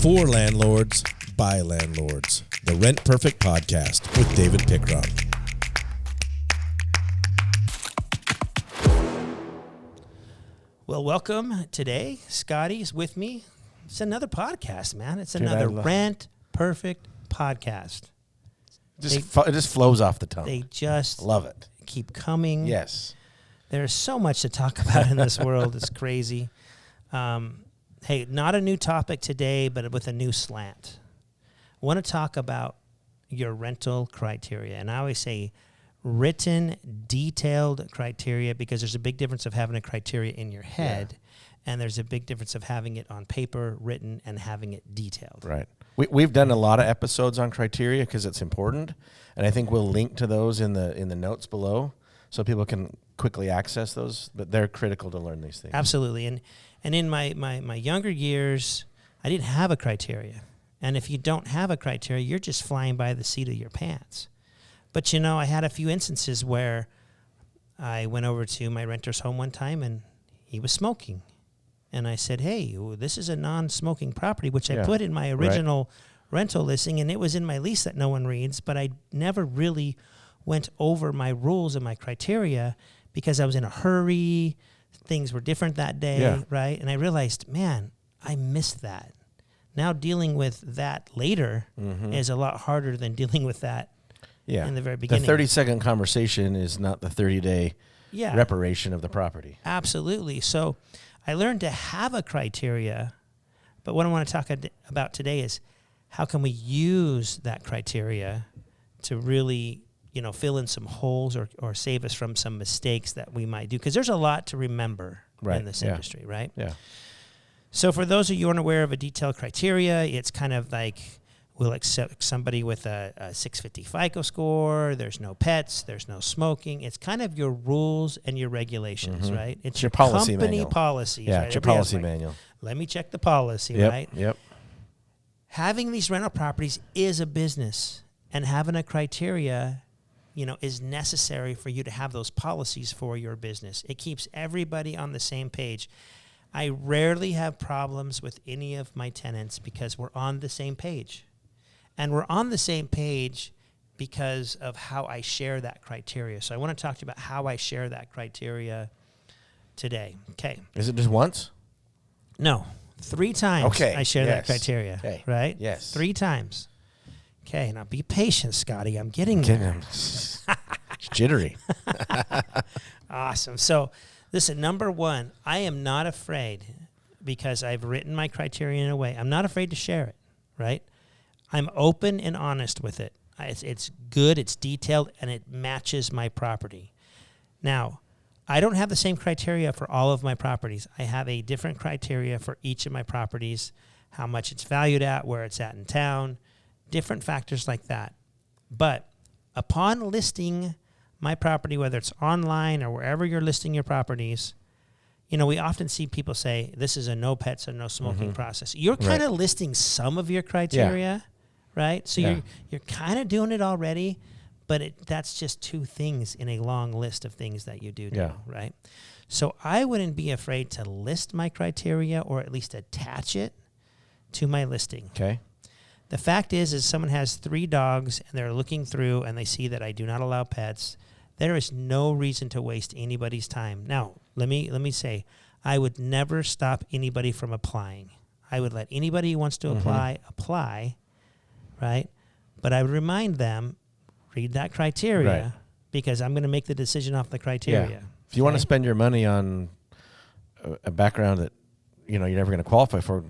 For landlords, by landlords. The Rent Perfect Podcast with David Pickron. Well, welcome today. Scotty's with me. It's another podcast, man. It's another Rent Perfect Podcast. It just flows off the tongue. They just love it. Keep coming. Yes. There's so much to talk about in this world. It's crazy. Hey, not a new topic today, but with a new slant. I want to talk about your rental criteria. And I always say written, detailed criteria, because there's a big difference of having a criteria in your head, and there's a big difference of having it on paper, written, and having it detailed. Right. We've done a lot of episodes on criteria because it's important, and I think we'll link to those in the notes below so people can quickly access those, but they're critical to learn these things. Absolutely. And in my younger years, I didn't have a criteria. And if you don't have a criteria, you're just flying by the seat of your pants. But, you know, I had a few instances where I went over to my renter's home one time and he was smoking. And I said, hey, this is a non-smoking property, which I put in my original rental listing, and it was in my lease that no one reads, but I never really went over my rules and my criteria because I was in a hurry. Things were different that day, right? And I realized, man, I missed that. Now dealing with that later is a lot harder than dealing with that in the very beginning. The 30-second conversation is not the 30-day reparation of the property. Absolutely. So I learned to have a criteria, but what I want to talk about today is how can we use that criteria to really, you know, fill in some holes or save us from some mistakes that we might do. Because there's a lot to remember in this industry, right? Yeah. So for those of you unaware of a detailed criteria, it's kind of like we'll accept somebody with a 650 FICO score. There's no pets. There's no smoking. It's kind of your rules and your regulations, right? It's your policy company manual. Policies. Yeah, right? it's your Everybody policy else, manual. Let me check the policy, right? Yep. Having these rental properties is a business, and having a criteria, you know, is necessary for you to have those policies for your business. It keeps everybody on the same page. I rarely have problems with any of my tenants because we're on the same page. And we're on the same page because of how I share that criteria. So I want to talk to you about how I share that criteria today. Okay. Is it just once? No. 3 times I share that criteria. Okay. Right? Yes. 3 times. Okay. Now be patient, Scotty. I'm getting there. It's jittery. Awesome. So listen, number 1, I am not afraid because I've written my criteria in a way. I'm not afraid to share it, right? I'm open and honest with it. It's good, it's detailed, and it matches my property. Now, I don't have the same criteria for all of my properties. I have a different criteria for each of my properties, how much it's valued at, where it's at in town, different factors like that. But upon listing my property, whether it's online or wherever you're listing your properties, you know, we often see people say, this is a no pets and no smoking process. You're kind of listing some of your criteria, right? So you're kind of doing it already, but that's just 2 things in a long list of things that you do, right? So I wouldn't be afraid to list my criteria or at least attach it to my listing. Okay. The fact is someone has 3 dogs and they're looking through and they see that I do not allow pets. There is no reason to waste anybody's time. Now, let me say, I would never stop anybody from applying. I would let anybody who wants to apply, right? But I would remind them, read that criteria because I'm going to make the decision off the criteria. Yeah. If you want to spend your money on a background that, you know, you're never going to qualify for,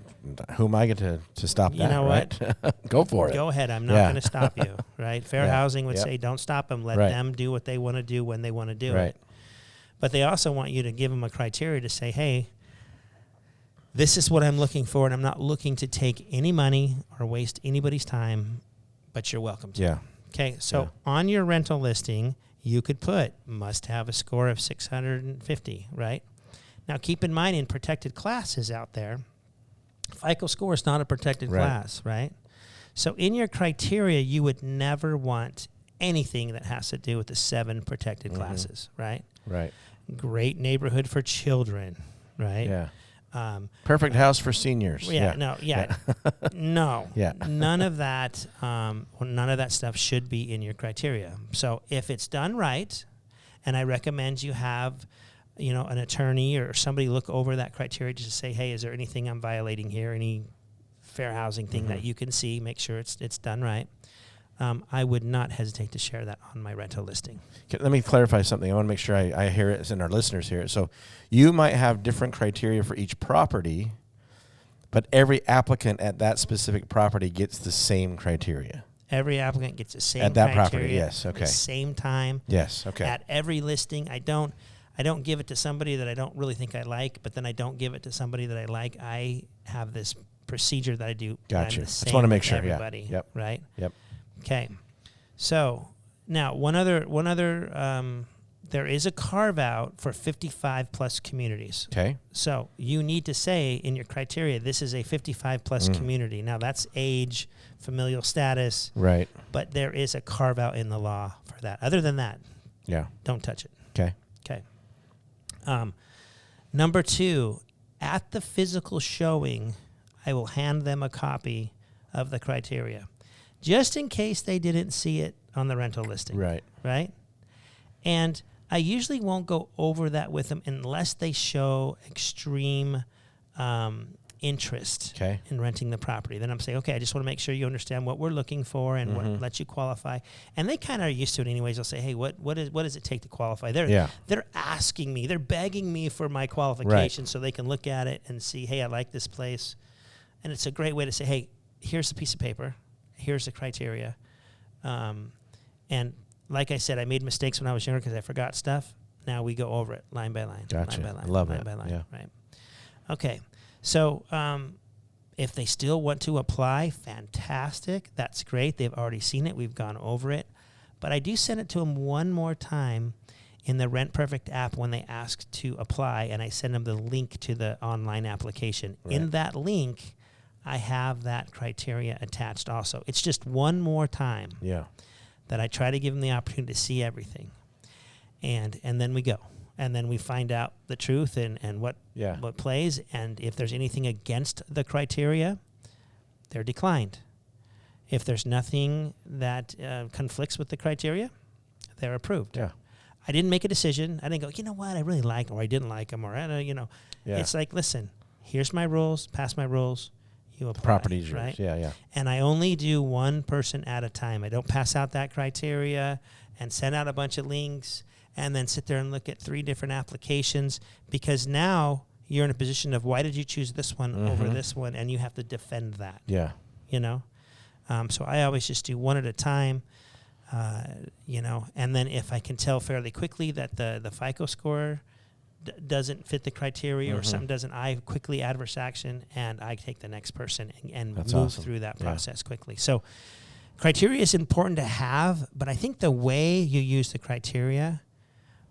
who am I going to stop that? You know what? Go for it. Go ahead. I'm not going to stop you, right? Fair Housing would say, don't stop them. Let them do what they want to do when they want to do it. But they also want you to give them a criteria to say, hey, this is what I'm looking for, and I'm not looking to take any money or waste anybody's time, but you're welcome to. Yeah. Okay, so on your rental listing, you could put must have a score of 650, right? Now, keep in mind, in protected classes out there, FICO score is not a protected class, right? So in your criteria, you would never want anything that has to do with the 7 protected classes, right? Right. Great neighborhood for children, right? Yeah. Perfect house for seniors. No. Yeah. None of that. None of that stuff should be in your criteria. So if it's done right, and I recommend you have, an attorney or somebody look over that criteria just to say, hey, is there anything I'm violating here? Any fair housing thing that you can see? Make sure it's done right. I would not hesitate to share that on my rental listing. Okay, let me clarify something. I want to make sure I hear it and our listeners hear it. So you might have different criteria for each property, but every applicant at that specific property gets the same criteria. Every applicant gets the same at that criteria, property. Yes. Okay. At the same time. Yes. Okay. At every listing, I don't give it to somebody that I don't really think I like, but then I don't give it to somebody that I like. I have this procedure that I do. Gotcha. I just want to make sure. Everybody. Yeah. Yep. Right. Yep. Okay. So now one other. There is a carve out for 55 plus communities. Okay. So you need to say in your criteria, this is a 55 plus community. Now that's age, familial status. Right. But there is a carve out in the law for that. Other than that, don't touch it. Okay. Okay. Number 2, at the physical showing, I will hand them a copy of the criteria, just in case they didn't see it on the rental listing. Right. Right. And I usually won't go over that with them unless they show extreme interest in renting the property. Then I'm saying, okay, I just want to make sure you understand what we're looking for and what lets you qualify. And they kind of are used to it anyways. They'll say, hey, what does it take to qualify? They're asking me, they're begging me for my qualifications so they can look at it and see, hey, I like this place. And it's a great way to say, hey, here's a piece of paper. Here's the criteria. And like I said, I made mistakes when I was younger because I forgot stuff. Now we go over it line by line. Gotcha. Line by line. I love line that. by line. Yeah. Right. Okay. So if they still want to apply, fantastic. That's great. They've already seen it. We've gone over it. But I do send it to them one more time in the Rent Perfect app when they ask to apply, and I send them the link to the online application. Right. In that link, I have that criteria attached also. It's just one more time. Yeah. That I try to give them the opportunity to see everything. And then we go. And then we find out the truth and what plays. And if there's anything against the criteria, they're declined. If there's nothing that conflicts with the criteria, they're approved. Yeah. I didn't make a decision. I didn't go, you know what, I really like them, or I didn't like them, or, It's like, listen, here's my rules, pass my rules. You apply, property's yours. Right? Yeah. And I only do one person at a time. I don't pass out that criteria and send out a bunch of links and then sit there and look at 3 different applications, because now you're in a position of, why did you choose this one over this one? And you have to defend that. Yeah. So I always just do one at a time, and then if I can tell fairly quickly that the FICO score doesn't fit the criteria or something doesn't, I quickly adverse action and I take the next person and That's move awesome. through that process quickly. So criteria is important to have, but I think the way you use the criteria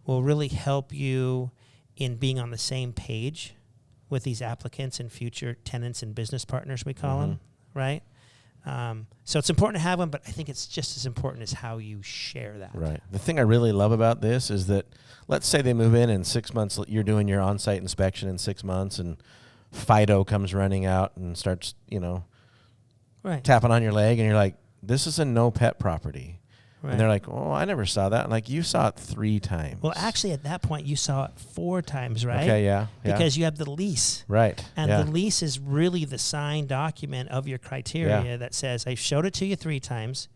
will really help you in being on the same page with these applicants and future tenants and business partners, we call them, right? So it's important to have them, but I think it's just as important as how you share that. Right. The thing I really love about this is that, let's say they move in 6 months, you're doing your on-site inspection in 6 months, and Fido comes running out and starts, tapping on your leg, and you're like, this is a no-pet property. Right. And they're like, oh, I never saw that. I'm like, you saw it 3 times. Well, actually, at that point, you saw it 4 times, right? Okay, yeah. Because you have the lease. Right. And the lease is really the signed document of your criteria that says, I showed it to you 3 times.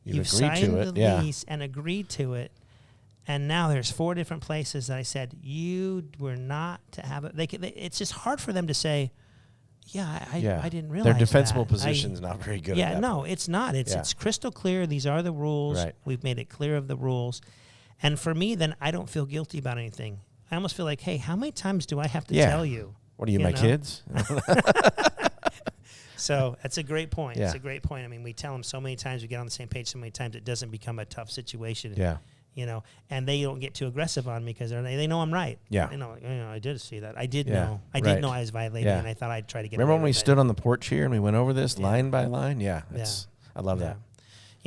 You've signed the lease and agreed to it. And now there's 4 different places that I said, you were not to have it. It's just hard for them to say, I didn't realize their defensible that. position's not very good. Yeah, at that no, point. it's not. It's crystal clear. These are the rules. Right. We've made it clear of the rules. And for me, then I don't feel guilty about anything. I almost feel like, hey, how many times do I have to tell you? What are you, my kids? So that's a great point. Yeah. It's a great point. I mean, we tell them so many times, we get on the same page so many times, it doesn't become a tough situation. Yeah. And they don't get too aggressive on me because they know I'm right. Yeah. They know, I did see that. I did know. I did know I was violating, and I thought I'd try to get. Remember when we stood on the porch here and we went over this line by line? Yeah. I love that.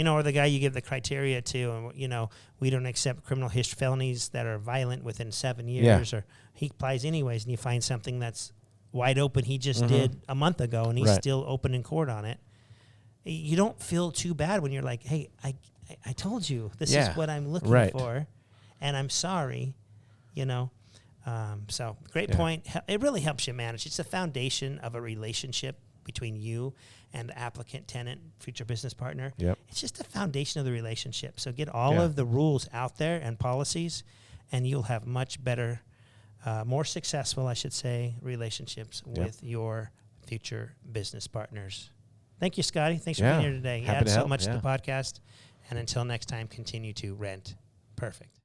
Or the guy you give the criteria to, and we don't accept criminal history felonies that are violent within 7 years, or he applies anyways, and you find something that's wide open he just did a month ago, and he's Right. still open in court on it. You don't feel too bad when you're like, hey, I told you this is what I'm looking for, and I'm sorry, So great point. It really helps you manage. It's the foundation of a relationship between you and the applicant, tenant, future business partner. Yep. It's just the foundation of the relationship. So get all of the rules out there and policies, and you'll have much better, more successful, I should say, relationships with your future business partners. Thank you, Scotty. Thanks for being here today. You Happy add to so help. much to the podcast. And until next time, continue to rent perfect.